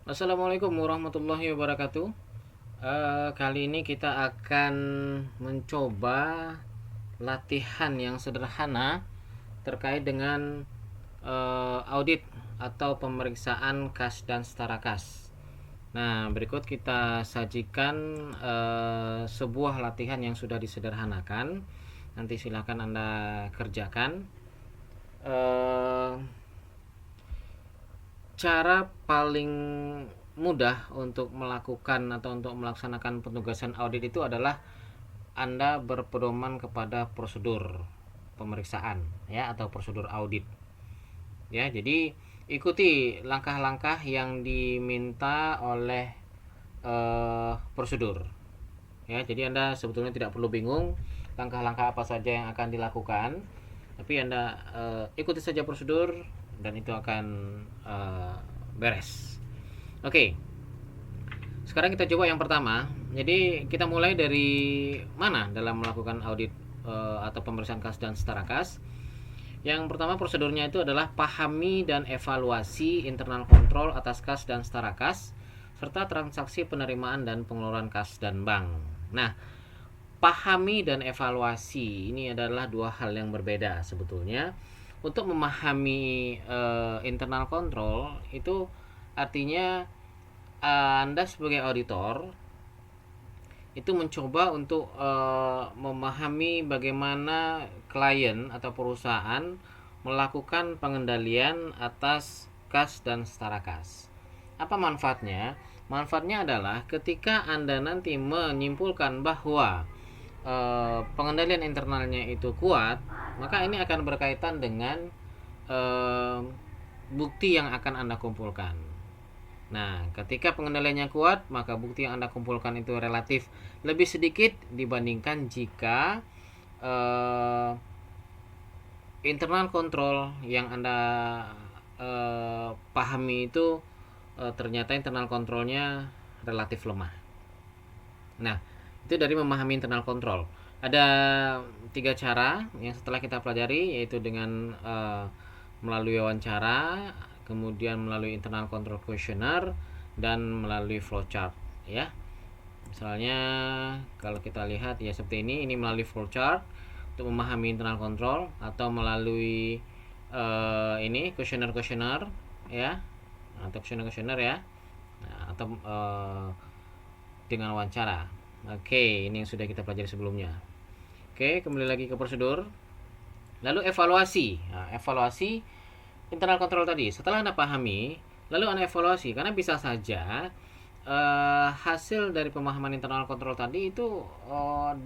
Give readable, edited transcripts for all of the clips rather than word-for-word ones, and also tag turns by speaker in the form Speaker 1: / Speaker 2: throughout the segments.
Speaker 1: Assalamualaikum warahmatullahi wabarakatuh. Kali ini kita akan mencoba latihan yang sederhana terkait dengan audit atau pemeriksaan kas dan setara kas. Nah, berikut kita sajikan sebuah latihan yang sudah disederhanakan. Nanti silakan Anda kerjakan. Eh, Cara paling mudah untuk melakukan atau untuk melaksanakan penugasan audit itu adalah Anda berpedoman kepada prosedur pemeriksaan ya atau prosedur audit. Ya, jadi ikuti langkah-langkah yang diminta oleh prosedur. Ya, jadi Anda sebetulnya tidak perlu bingung langkah-langkah apa saja yang akan dilakukan, tapi Anda ikuti saja prosedur dan itu akan beres. Oke, sekarang kita coba yang pertama. Jadi kita mulai dari mana dalam melakukan audit atau pemeriksaan kas dan setara kas. Yang pertama prosedurnya itu adalah pahami dan evaluasi internal kontrol atas kas dan setara kas serta transaksi penerimaan dan pengeluaran kas dan bank. Nah, pahami dan evaluasi ini adalah dua hal yang berbeda sebetulnya. Untuk memahami internal control itu artinya Anda sebagai auditor itu mencoba untuk memahami bagaimana klien atau perusahaan melakukan pengendalian atas kas dan setara kas. Apa manfaatnya? Manfaatnya adalah ketika Anda nanti menyimpulkan bahwa pengendalian internalnya itu kuat, maka ini akan berkaitan dengan bukti yang akan Anda kumpulkan. Nah, ketika pengendaliannya kuat, maka bukti yang Anda kumpulkan itu relatif lebih sedikit dibandingkan jika internal control yang Anda pahami itu ternyata internal controlnya relatif lemah. Nah, itu dari memahami internal control. Ada 3 cara yang setelah kita pelajari, yaitu dengan melalui wawancara, kemudian melalui internal control questionnaire, dan melalui flowchart ya. Misalnya kalau kita lihat ya seperti ini melalui flowchart untuk memahami internal control, atau melalui ini questionnaire ya, atau questionnaire ya, nah, atau dengan wawancara. Oke, ini yang sudah kita pelajari sebelumnya. Oke, kembali lagi ke prosedur. Lalu evaluasi. Nah, evaluasi internal control tadi. Setelah Anda pahami, lalu Anda evaluasi, karena bisa saja hasil dari pemahaman internal control tadi itu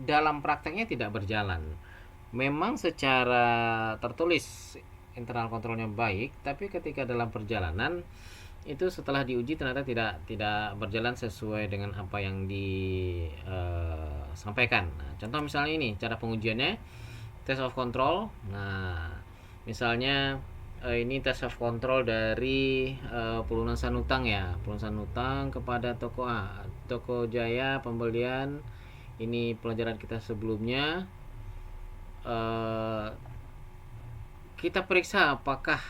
Speaker 1: dalam prakteknya tidak berjalan. Memang secara tertulis internal kontrolnya baik, tapi ketika dalam perjalanan itu setelah diuji ternyata tidak berjalan sesuai dengan apa yang disampaikan. Nah, contoh misalnya ini cara pengujiannya, test of control. Nah, misalnya ini test of control dari pelunasan utang ya, pelunasan utang kepada toko Jaya pembelian. Ini pelajaran kita sebelumnya. Kita periksa apakah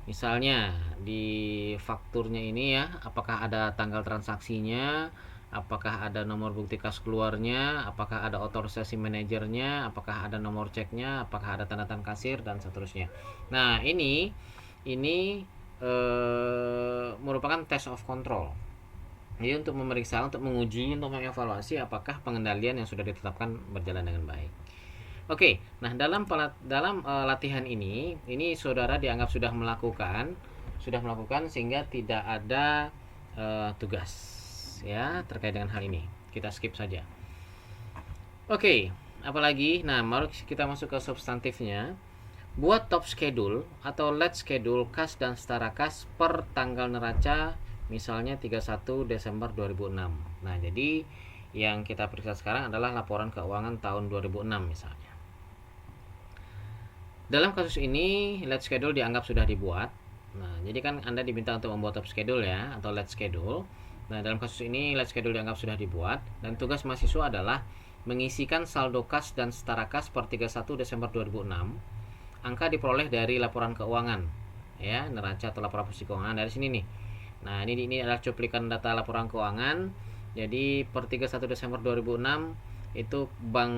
Speaker 1: misalnya di fakturnya ini ya, apakah ada tanggal transaksinya, apakah ada nomor bukti kas keluarnya, apakah ada otorisasi manajernya, apakah ada nomor ceknya, apakah ada tanda tangan kasir, dan seterusnya. Nah, ini merupakan test of control. Jadi untuk memeriksa, untuk menguji, untuk mengevaluasi apakah pengendalian yang sudah ditetapkan berjalan dengan baik. Oke, nah dalam latihan ini saudara dianggap sudah melakukan sehingga tidak ada tugas ya terkait dengan hal ini. Kita skip saja. Oke, apalagi? Nah, mari kita masuk ke substantifnya. Buat top schedule atau let schedule kas dan setara kas per tanggal neraca misalnya 31 Desember 2006. Nah, jadi yang kita periksa sekarang adalah laporan keuangan tahun 2006 misalnya. Dalam kasus ini, let schedule dianggap sudah dibuat. Nah, jadi kan Anda diminta untuk membuat top schedule ya, atau let schedule. Nah, dalam kasus ini, let schedule dianggap sudah dibuat. Dan tugas mahasiswa adalah mengisikan saldo kas dan setara kas per 31 Desember 2006. Angka diperoleh dari laporan keuangan. Ya, neraca atau laporan posisi keuangan dari sini nih. Nah, ini adalah cuplikan data laporan keuangan. Jadi per 31 Desember 2006 itu Bank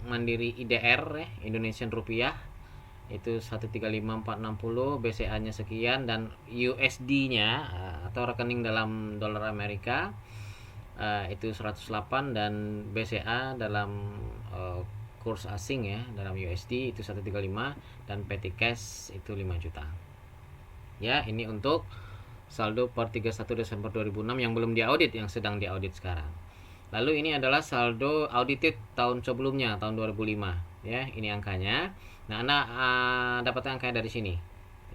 Speaker 1: Mandiri IDR ya, Indonesian Rupiah itu 135.460, BCA-nya sekian, dan USD-nya atau rekening dalam dolar Amerika itu 108, dan BCA dalam kurs asing ya, dalam USD itu 135, dan petty cash itu 5 juta. Ya, ini untuk saldo per 31 Desember 2006 yang belum diaudit, yang sedang diaudit sekarang. Lalu ini adalah saldo audited tahun sebelumnya, tahun 2005 ya, ini angkanya. Nah, Anda dapat angkanya dari sini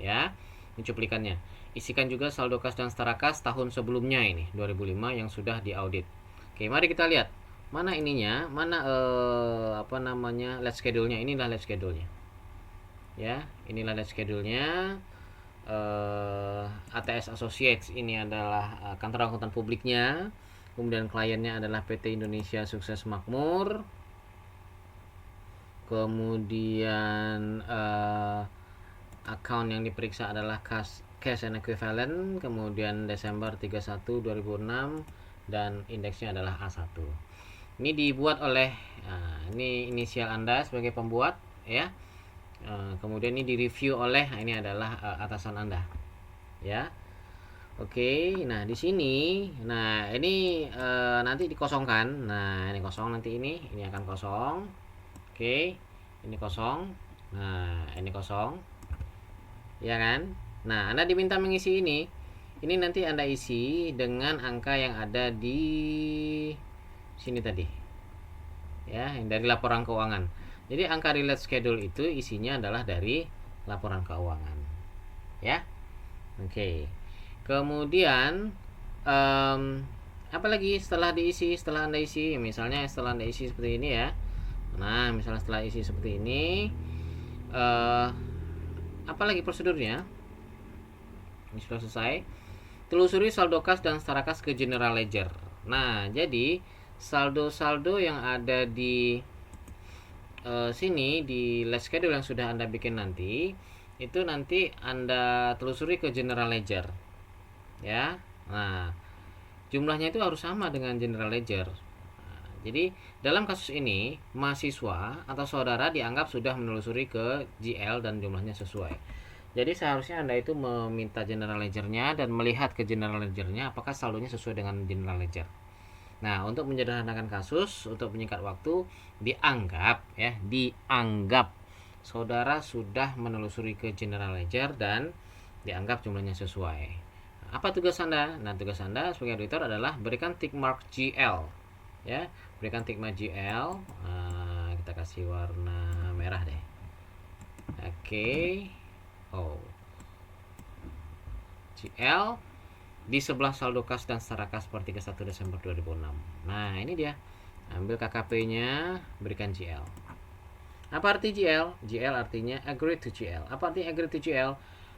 Speaker 1: ya. Ini cuplikannya. Isikan juga saldo kas dan setara kas tahun sebelumnya, ini 2005 yang sudah diaudit. Oke, mari kita lihat mana ininya, mana let schedule-nya. Inilah let schedule-nya. Ya, inilah let schedule-nya. ATS Associates ini adalah kantor akuntan publiknya. Kemudian kliennya adalah PT Indonesia Sukses Makmur. Kemudian account yang diperiksa adalah cash and equivalent. Kemudian Desember 31 2006, dan indeksnya adalah A1. Ini dibuat oleh ini inisial Anda sebagai pembuat ya. Kemudian ini direview oleh ini adalah atasan Anda ya. Oke, nah di sini, nah ini nanti dikosongkan. Nah ini kosong, nanti ini akan kosong. Oke, ini kosong. Nah ini kosong, ya kan? Nah, Anda diminta mengisi ini. Ini nanti Anda isi dengan angka yang ada di sini tadi, ya, yang dari laporan keuangan. Jadi angka relate schedule itu isinya adalah dari laporan keuangan, ya. Oke. Kemudian apa lagi setelah diisi, setelah Anda isi, misalnya setelah Anda isi seperti ini ya. Nah, misalnya setelah isi seperti ini, apa lagi prosedurnya? Ini sudah selesai. Telusuri saldo kas dan setara kas ke general ledger. Nah, jadi saldo-saldo yang ada di sini di list schedule yang sudah Anda bikin nanti, itu nanti Anda telusuri ke general ledger. Ya. Nah, jumlahnya itu harus sama dengan general ledger. Nah, jadi dalam kasus ini mahasiswa atau saudara dianggap sudah menelusuri ke GL dan jumlahnya sesuai. Jadi seharusnya Anda itu meminta general ledger-nya dan melihat ke general ledger-nya apakah saldonya sesuai dengan general ledger. Nah, untuk menyederhanakan kasus, untuk menyingkat waktu, dianggap saudara sudah menelusuri ke general ledger dan dianggap jumlahnya sesuai. Apa tugas Anda? Nah, tugas Anda sebagai auditor adalah berikan tick mark GL. Ya, berikan tick mark GL. Nah, kita kasih warna merah deh. Oke. GL di sebelah saldo kas dan setara kas per 31 Desember 2006. Nah, ini dia. Ambil KKP-nya, berikan GL. Apa arti GL? GL artinya agree to GL. Apa artinya agree to GL?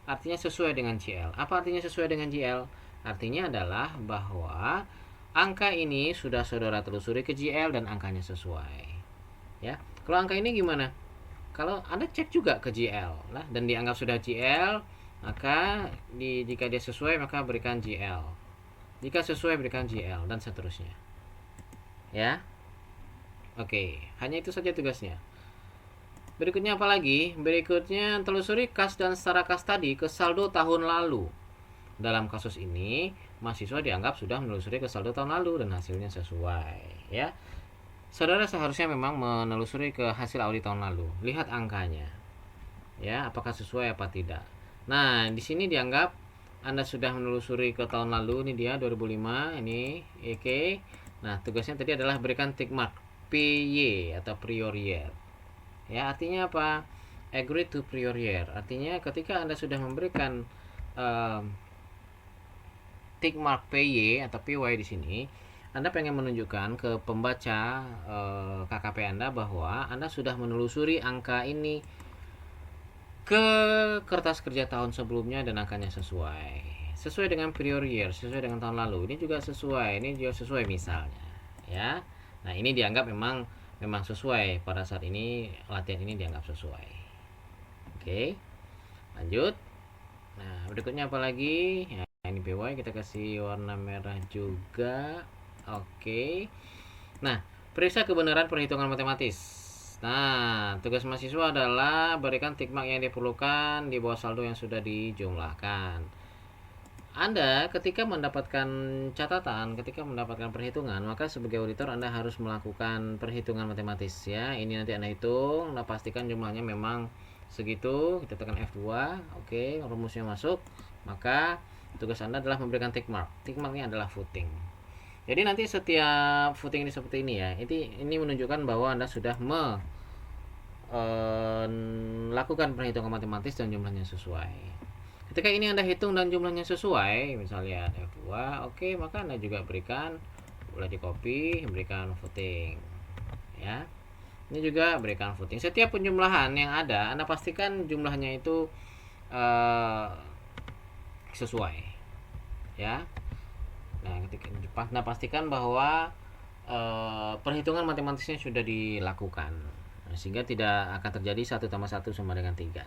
Speaker 1: Artinya sesuai dengan GL. Apa artinya sesuai dengan GL? Artinya adalah bahwa angka ini sudah saudara telusuri ke GL dan angkanya sesuai. Ya. Kalau angka ini gimana? Kalau Anda cek juga ke GL lah dan dianggap sudah GL, maka jika dia sesuai maka berikan GL. Jika sesuai berikan GL dan seterusnya. Ya. Oke, hanya itu saja tugasnya. Berikutnya apa lagi? Berikutnya telusuri kas dan setara kas tadi ke saldo tahun lalu. Dalam kasus ini, mahasiswa dianggap sudah menelusuri ke saldo tahun lalu dan hasilnya sesuai, ya. Saudara seharusnya memang menelusuri ke hasil audit tahun lalu. Lihat angkanya. Ya, apakah sesuai apa tidak. Nah, di sini dianggap Anda sudah menelusuri ke tahun lalu, ini dia 2005, ini oke. Nah, tugasnya tadi adalah berikan tick mark PY atau prior year. Ya, artinya apa? Agree to prior year. Artinya ketika Anda sudah memberikan tick mark PY atau PY di sini, Anda pengen menunjukkan ke pembaca KKP Anda bahwa Anda sudah menelusuri angka ini ke kertas kerja tahun sebelumnya dan angkanya sesuai dengan prior year, sesuai dengan tahun lalu. Ini juga sesuai, ini juga sesuai misalnya, ya. Nah, ini dianggap memang sesuai pada saat ini, latihan ini dianggap sesuai. Oke, lanjut. Nah, berikutnya apa lagi? ini PY, kita kasih warna merah juga. Oke. Nah, periksa kebenaran perhitungan matematis. Nah, tugas mahasiswa adalah berikan tick mark yang diperlukan di bawah saldo yang sudah dijumlahkan. Anda ketika mendapatkan catatan, ketika mendapatkan perhitungan, maka sebagai auditor Anda harus melakukan perhitungan matematis ya. Ini nanti Anda hitung, Anda pastikan jumlahnya memang segitu, kita tekan F2, oke, rumusnya masuk, maka tugas Anda adalah memberikan tick mark. Tick marknya adalah footing. Jadi nanti setiap footing ini seperti ini ya. Ini menunjukkan bahwa Anda sudah melakukan perhitungan matematis dan jumlahnya sesuai. Ketika ini Anda hitung dan jumlahnya sesuai, misalnya F2, oke, maka Anda juga berikan, boleh di copy, berikan footing. Ya. Ini juga berikan footing. Setiap penjumlahan yang ada, Anda pastikan jumlahnya itu sesuai. Ya. Nah, ketika Anda pastikan bahwa perhitungan matematisnya sudah dilakukan. Nah, sehingga tidak akan terjadi 1+1 sama dengan 3.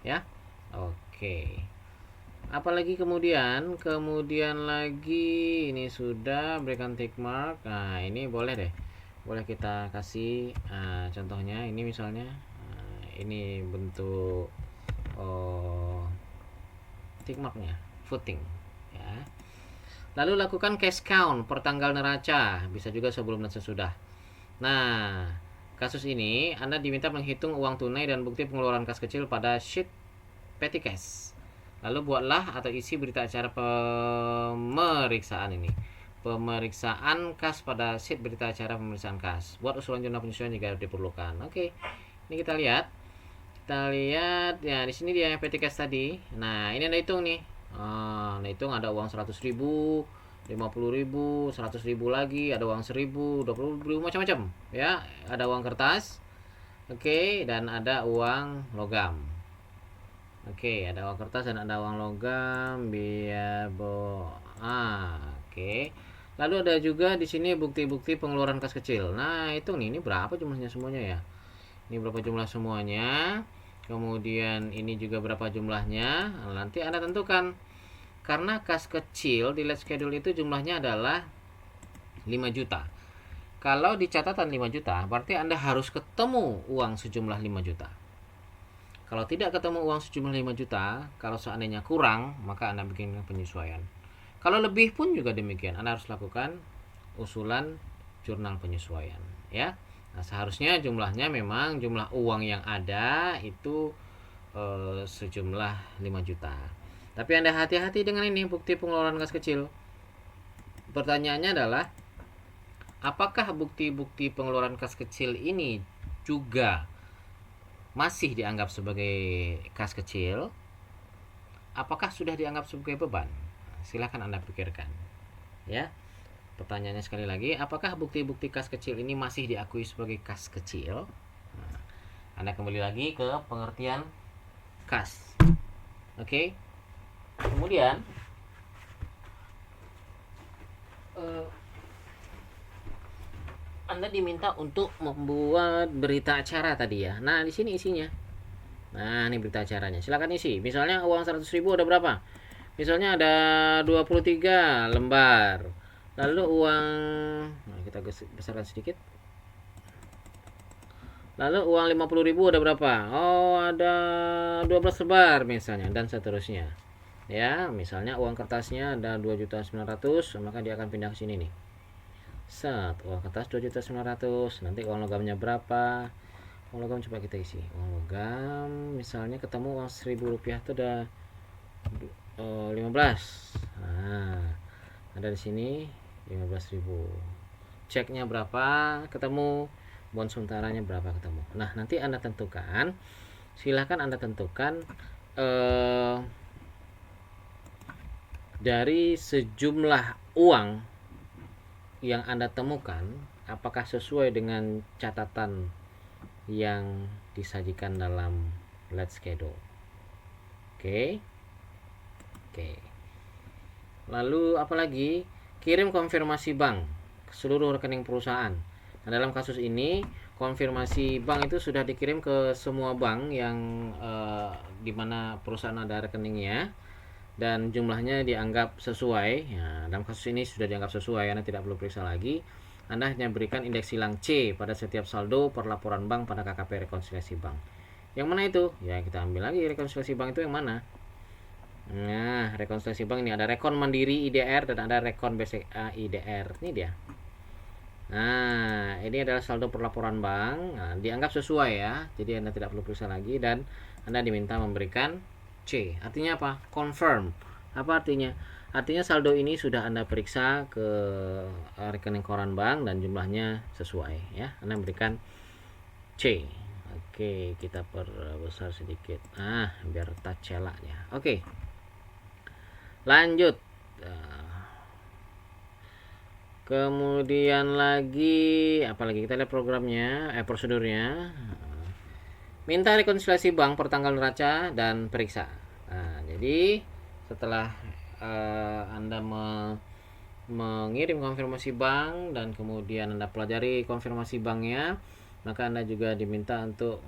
Speaker 1: Ya. Oke. Apalagi kemudian lagi ini sudah berikan tick mark. Nah, ini boleh deh. Boleh kita kasih contohnya ini misalnya ini bentuk tick marknya, footing ya. Lalu lakukan cash count per tanggal neraca, bisa juga sebelum dan sesudah. Nah, kasus ini Anda diminta menghitung uang tunai dan bukti pengeluaran kas kecil pada sheet petty cash. Lalu buatlah atau isi berita acara pemeriksaan ini. Pemeriksaan kas pada sheet berita acara pemeriksaan kas. Buat usulan jurnal penyesuaian jika diperlukan. Oke. Ini kita lihat. Ya, di sini dia petty cash tadi. Nah, ini Anda hitung nih. Anda hitung ada uang 100.000, 50.000, 100.000 lagi, ada uang 1.000, 20.000, macam-macam ya. Ada uang kertas. Oke, dan ada uang logam. Oke, ada uang kertas dan ada uang logam, oke. Lalu ada juga di sini bukti-bukti pengeluaran kas kecil. Nah, itu nih, ini berapa jumlahnya semuanya ya? Ini berapa jumlah semuanya? Kemudian ini juga berapa jumlahnya? Nah, nanti Anda tentukan. Karena kas kecil di Let's Schedule itu jumlahnya adalah 5 juta. Kalau di catatan 5 juta, berarti Anda harus ketemu uang sejumlah 5 juta. Kalau tidak ketemu uang sejumlah 5 juta, kalau seandainya kurang, maka Anda bikin penyesuaian. Kalau lebih pun juga demikian, Anda harus lakukan usulan jurnal penyesuaian, ya. Nah, seharusnya jumlahnya memang jumlah uang yang ada itu sejumlah 5 juta. Tapi Anda hati-hati dengan ini bukti pengeluaran kas kecil. Pertanyaannya adalah apakah bukti-bukti pengeluaran kas kecil ini juga masih dianggap sebagai kas kecil? Apakah sudah dianggap sebagai beban? Silahkan Anda pikirkan. Ya. Pertanyaannya sekali lagi, apakah bukti-bukti kas kecil ini masih diakui sebagai kas kecil? Nah, Anda kembali lagi ke pengertian kas. Oke. Kemudian Anda diminta untuk membuat berita acara tadi ya. Nah, di sini isinya. Nah, ini berita acaranya. Silakan isi. Misalnya uang 100.000 ada berapa? Misalnya ada 23 lembar. Lalu uang, nah kita besarkan sedikit. Lalu uang 50.000 ada berapa? Oh, ada 12 lembar misalnya dan seterusnya. Ya, misalnya uang kertasnya ada 2.900.000, maka dia akan pindah ke sini nih. Set, uang kertas 2.900.000. Nanti uang logamnya berapa? Uang logam coba kita isi. Uang logam misalnya ketemu uang 1.000 rupiah itu ada 15. Nah, ada di sini 15.000. Ceknya berapa? Ketemu. Bon sementaranya berapa ketemu. Nah, nanti Anda tentukan. Silahkan Anda tentukan dari sejumlah uang yang Anda temukan, apakah sesuai dengan catatan yang disajikan dalam Let's Schedule. Oke. Lalu apalagi? Kirim konfirmasi bank ke seluruh rekening perusahaan. Nah, dalam kasus ini konfirmasi bank itu sudah dikirim ke semua bank yang di mana perusahaan ada rekeningnya. dan jumlahnya dianggap sesuai. Ya, dalam kasus ini sudah dianggap sesuai, Anda tidak perlu periksa lagi. Anda hanya berikan indeks silang C pada setiap saldo per laporan bank pada KKP rekonsiliasi bank. Yang mana itu? Ya, kita ambil lagi rekonsiliasi bank itu yang mana. Nah, rekonsiliasi bank ini ada rekon mandiri IDR dan ada rekon BCA IDR. Ini dia. Nah, ini adalah saldo per laporan bank. Nah, dianggap sesuai ya. Jadi Anda tidak perlu periksa lagi dan Anda diminta memberikan C. Artinya apa? Confirm. Apa artinya? Artinya saldo ini sudah Anda periksa ke rekening koran bank dan jumlahnya sesuai ya. Anda memberikan C. Oke, kita perbesar sedikit. Biar tak celak ya. Oke. Lanjut. Kemudian lagi apalagi kita lihat programnya, prosedurnya. Minta rekonsiliasi bank per tanggal neraca dan periksa. Nah, jadi setelah Anda mengirim konfirmasi bank dan kemudian Anda pelajari konfirmasi banknya, maka Anda juga diminta untuk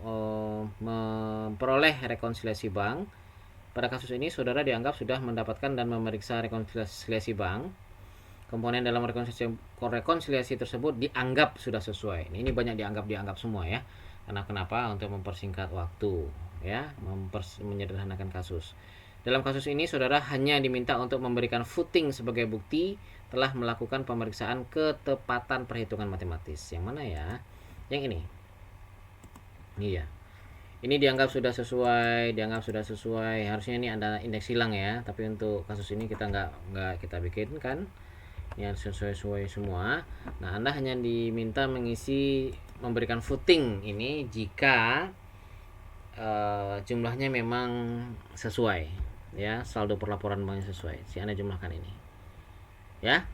Speaker 1: memperoleh rekonsiliasi bank. Pada kasus ini saudara dianggap sudah mendapatkan dan memeriksa rekonsiliasi bank. Komponen dalam rekonsiliasi tersebut dianggap sudah sesuai. Ini banyak dianggap semua ya. Karena kenapa? Untuk mempersingkat waktu ya, menyederhanakan kasus. Dalam kasus ini saudara hanya diminta untuk memberikan footing sebagai bukti telah melakukan pemeriksaan ketepatan perhitungan matematis. Yang mana ya? Yang ini. Iya. Ini dianggap sudah sesuai, Harusnya ini ada indeks silang ya, tapi untuk kasus ini kita nggak kita bikinkan. Yang sesuai semua. Nah, Anda hanya diminta memberikan footing ini jika jumlahnya memang sesuai ya, saldo per laporan banknya sesuai. Anda jumlahkan ini ya.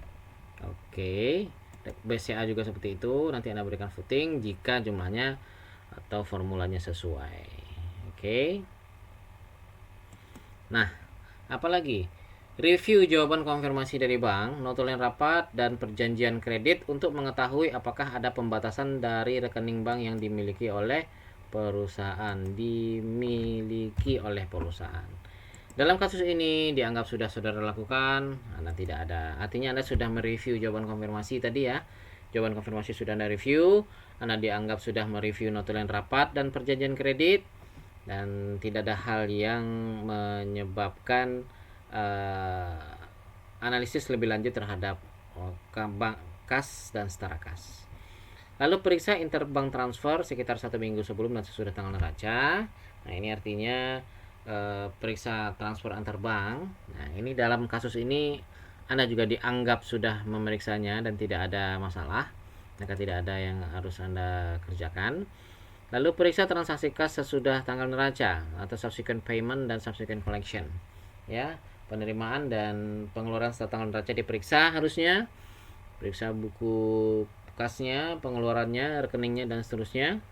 Speaker 1: Oke, BCA juga seperti itu. Nanti Anda berikan footing jika jumlahnya atau formulanya sesuai. Oke. Nah, apalagi review jawaban konfirmasi dari bank, notulen rapat, dan perjanjian kredit untuk mengetahui apakah ada pembatasan dari rekening bank yang dimiliki oleh perusahaan. Dalam kasus ini dianggap sudah saudara lakukan, Anda tidak ada. Artinya Anda sudah mereview jawaban konfirmasi tadi ya. Jawaban konfirmasi sudah Anda review, Anda dianggap sudah mereview notulen rapat dan perjanjian kredit, dan tidak ada hal yang menyebabkan analisis lebih lanjut terhadap bank kas dan setara kas. Lalu periksa interbank transfer sekitar 1 minggu sebelum dan sesudah tanggal neraca. Nah, ini artinya periksa transfer antar bank. Nah, ini dalam kasus ini Anda juga dianggap sudah memeriksanya dan tidak ada masalah, maka tidak ada yang harus Anda kerjakan. Lalu periksa transaksi kas sesudah tanggal neraca atau subsequent payment dan subsequent collection ya. Penerimaan dan pengeluaran setelah tanggal neraca diperiksa harusnya. Periksa buku kasnya, pengeluarannya, rekeningnya, dan seterusnya.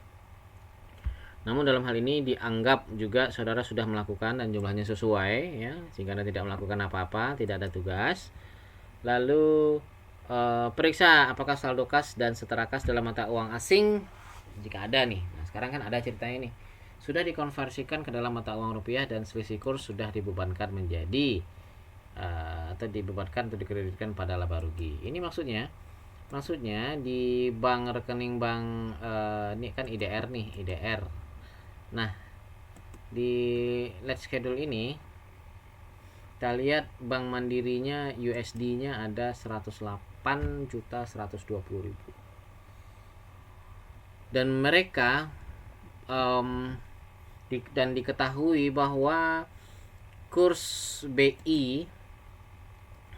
Speaker 1: Namun dalam hal ini dianggap juga saudara sudah melakukan dan jumlahnya sesuai ya, sehingga Anda tidak melakukan apa-apa, tidak ada tugas. Lalu periksa apakah saldo kas dan setara kas dalam mata uang asing jika ada nih. Nah, sekarang kan ada ceritanya nih. Sudah dikonversikan ke dalam mata uang rupiah dan selisih kurs sudah dibebankan menjadi atau dibebankan atau dikreditkan pada laba rugi. Ini maksudnya di bank rekening bank ini kan IDR nih, IDR. Nah, di let's schedule ini kita lihat bank mandirinya USD-nya ada 108.120.000. Dan mereka dan diketahui bahwa kurs BI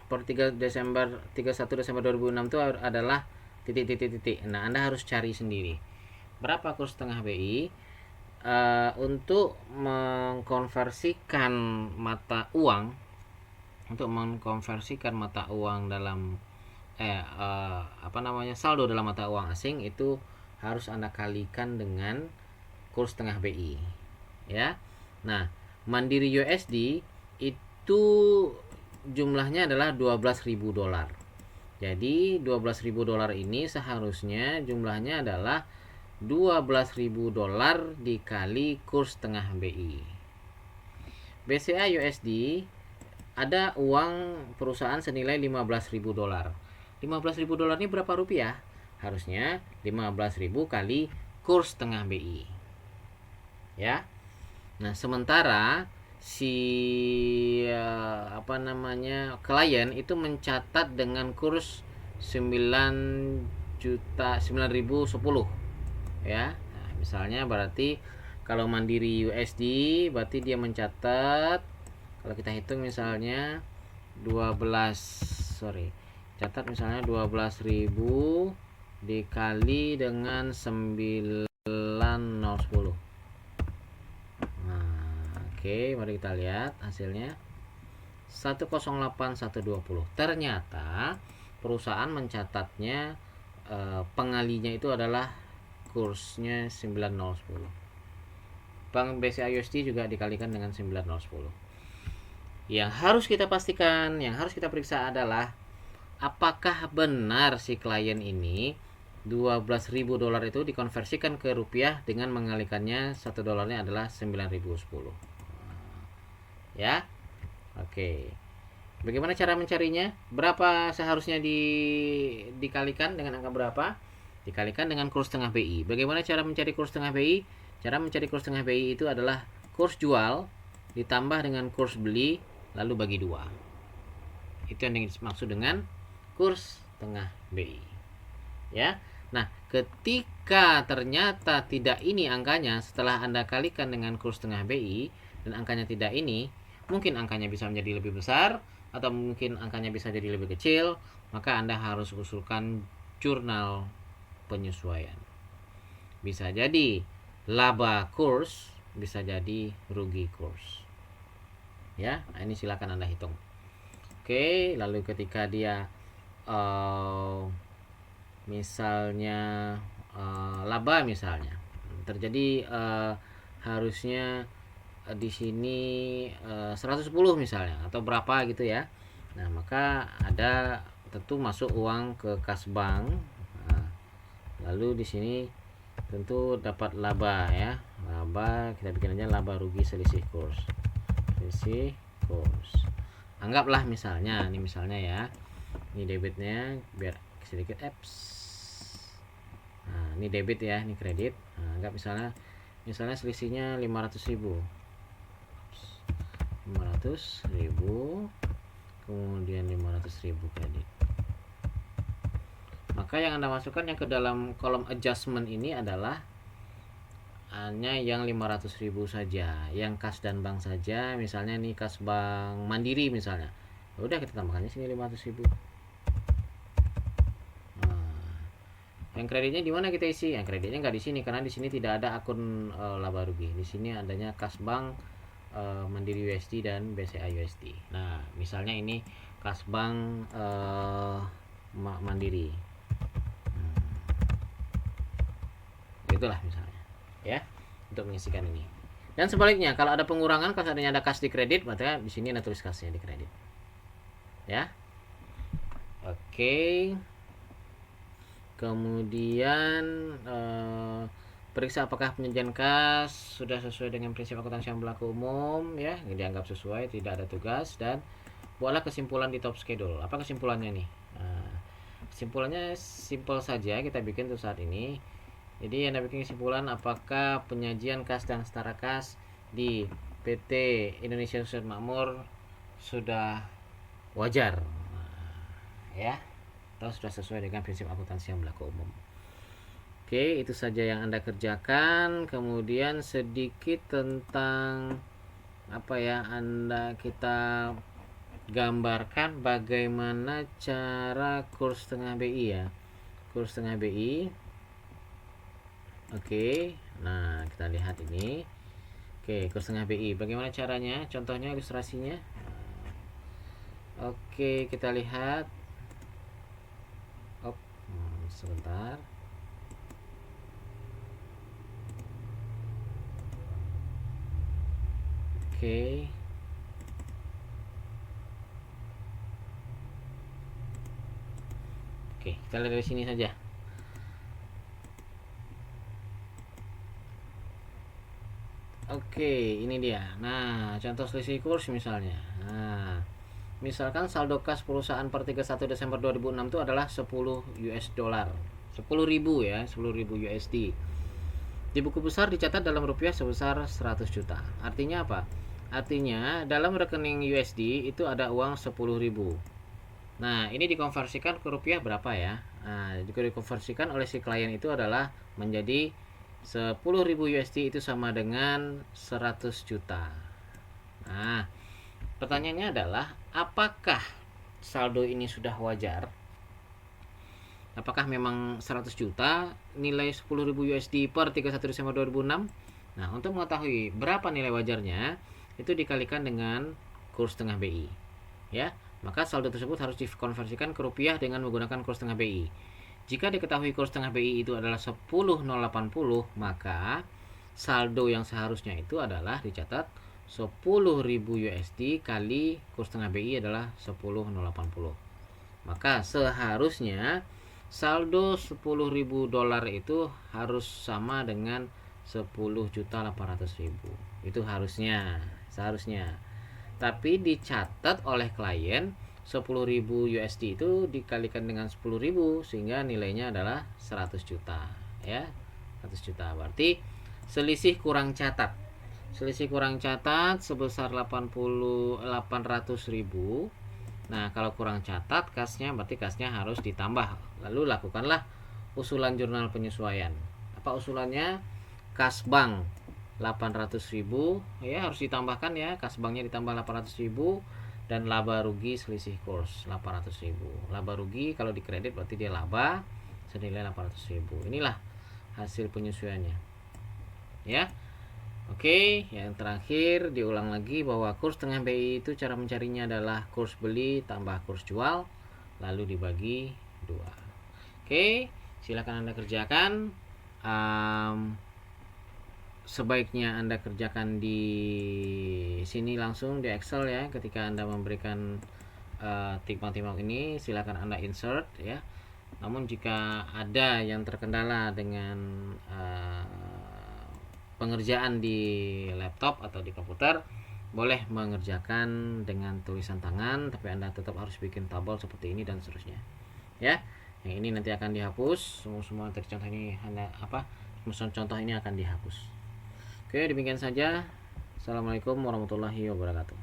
Speaker 1: per 31 Desember 2006 itu adalah titik. Nah, Anda harus cari sendiri berapa kurs tengah BI untuk mengkonversikan mata uang dalam saldo dalam mata uang asing itu harus Anda kalikan dengan kurs tengah BI ya. Nah, Mandiri USD itu jumlahnya adalah $12.000. Jadi $12.000 ini seharusnya jumlahnya adalah $12.000 dikali kurs tengah BI. BCA USD ada uang perusahaan senilai 15.000 dolar. 15.000 dolar ini berapa rupiah? Harusnya 15.000 kali kurs tengah BI. Ya. Nah, sementara si klien itu mencatat dengan kurs 9.010 ya. Nah, misalnya berarti kalau Mandiri USD berarti dia mencatat, kalau kita hitung misalnya 12 catat misalnya 12.000 dikali dengan 9.010. Nah, oke, mari kita lihat hasilnya 108.120. Ternyata perusahaan mencatatnya pengalinya itu adalah kursnya 9.010. Bank BCA USD juga dikalikan dengan 9.010. Yang harus kita pastikan, yang harus kita periksa adalah apakah benar si klien ini 12.000 dolar itu dikonversikan ke rupiah dengan mengalikannya 1 dolarnya adalah 9.010. Ya. Oke. Bagaimana cara mencarinya? Berapa seharusnya dikalikan dengan angka berapa? Dikalikan dengan kurs tengah BI. Bagaimana cara mencari kurs tengah BI? Cara mencari kurs tengah BI itu adalah kurs jual ditambah dengan kurs beli lalu bagi 2. Itu yang dimaksud dengan kurs tengah BI. Ya. Nah, ketika ternyata tidak ini angkanya setelah Anda kalikan dengan kurs tengah BI dan angkanya tidak ini, mungkin angkanya bisa menjadi lebih besar atau mungkin angkanya bisa jadi lebih kecil, maka Anda harus usulkan jurnal penyesuaian. Bisa jadi laba kurs, bisa jadi rugi kurs. Ya, nah ini silakan Anda hitung. Oke, lalu ketika dia misalnya laba misalnya terjadi harusnya di sini 110 misalnya atau berapa gitu ya. Nah, maka ada tentu masuk uang ke kas bank. Nah, lalu di sini tentu dapat laba ya. Laba kita bikin aja laba rugi selisih kurs. Selisih kurs. Anggaplah misalnya, ini misalnya ya. Ini debitnya biar sedikit apps. Nah, ini debit ya, ini kredit. Nah, anggap misalnya selisihnya 500.000. 500.000 kemudian 500.000 kredit. Maka yang Anda masukkan yang ke dalam kolom adjustment ini adalah hanya yang 500.000 saja, yang kas dan bank saja. Misalnya ini kas bank Mandiri misalnya. Udah kita tambahkannya sini 500.000. Yang kreditnya di mana kita isi? Yang kreditnya nggak di sini karena di sini tidak ada akun laba rugi. Di sini adanya kas bank Mandiri USD dan BCA USD. Nah, misalnya ini kas bank Mandiri. Itulah misalnya, ya, untuk mengisikan ini. Dan sebaliknya, kalau ada pengurangan, kalau adanya ada kas di kredit, maka di sini ada tulis kasnya di kredit. Ya. Oke. Kemudian periksa apakah penyajian kas sudah sesuai dengan prinsip akuntansi yang berlaku umum, ya, dianggap sesuai, tidak ada tugas, dan buatlah kesimpulan di top schedule. Apa kesimpulannya nih? Nah, kesimpulannya simple saja, kita bikin tuh saat ini. Jadi Anda bikin kesimpulan apakah penyajian kas dan setara kas di PT Indonesia Susat Makmur sudah wajar, ya, atau sudah sesuai dengan prinsip akuntansi yang berlaku umum. Oke, itu saja yang Anda kerjakan. Kemudian sedikit tentang kita gambarkan bagaimana cara kurs tengah BI ya. Kurs tengah BI. Oke, nah kita lihat ini. Oke, kurs tengah BI. Bagaimana caranya? Contohnya, ilustrasinya. Oke, kita lihat. Sebentar. Oke. Oke, kita lihat dari sini saja. Oke, ini dia. Nah, contoh selisih kurs misalnya. Nah, misalkan saldo kas perusahaan per 31 Desember 2006 itu adalah 10 US dollar. 10.000 ya, 10.000 USD. Di buku besar dicatat dalam rupiah sebesar 100 juta. Artinya apa? Artinya dalam rekening USD itu ada uang 10.000. Nah, ini dikonversikan ke rupiah berapa ya? Nah, jika dikonversikan oleh si klien itu adalah menjadi 10.000 USD itu sama dengan 100 juta. Nah, pertanyaannya adalah apakah saldo ini sudah wajar? Apakah memang 100 juta nilai 10.000 USD per 31 Desember 2006? Nah, untuk mengetahui berapa nilai wajarnya, itu dikalikan dengan kurs tengah BI. Ya, maka saldo tersebut harus dikonversikan ke rupiah dengan menggunakan kurs tengah BI. Jika diketahui kurs tengah BI itu adalah 10.080, maka saldo yang seharusnya itu adalah dicatat 10.000 USD kali kurs tengah BI adalah 10.080. Maka seharusnya saldo 10.000 dolar itu harus sama dengan 10.800.000. Itu seharusnya. Tapi dicatat oleh klien 10.000 USD itu dikalikan dengan 10.000 sehingga nilainya adalah 100 juta ya. 100 juta berarti selisih kurang catat. Selisih kurang catat sebesar 800.000. Nah, kalau kurang catat kasnya berarti kasnya harus ditambah. Lalu lakukanlah usulan jurnal penyesuaian. Apa usulannya? Kas bank 800.000 ya harus ditambahkan ya, kas banknya ditambah 800.000 dan laba rugi selisih kurs 800.000. Laba rugi kalau dikredit berarti dia laba senilai 800.000. Inilah hasil penyesuaiannya. Ya. Oke, yang terakhir diulang lagi bahwa kurs tengah BI itu cara mencarinya adalah kurs beli tambah kurs jual lalu dibagi 2. Oke, silakan Anda kerjakan. Sebaiknya Anda kerjakan di sini langsung di Excel ya. Ketika Anda memberikan timbang-timbang ini silakan Anda insert ya. Namun jika ada yang terkendala dengan pengerjaan di laptop atau di komputer, boleh mengerjakan dengan tulisan tangan, tapi Anda tetap harus bikin tabel seperti ini dan seterusnya. Ya. Yang ini nanti akan dihapus. Semua dari contoh ini contoh ini akan dihapus. Oke, demikian saja. Assalamualaikum warahmatullahi wabarakatuh.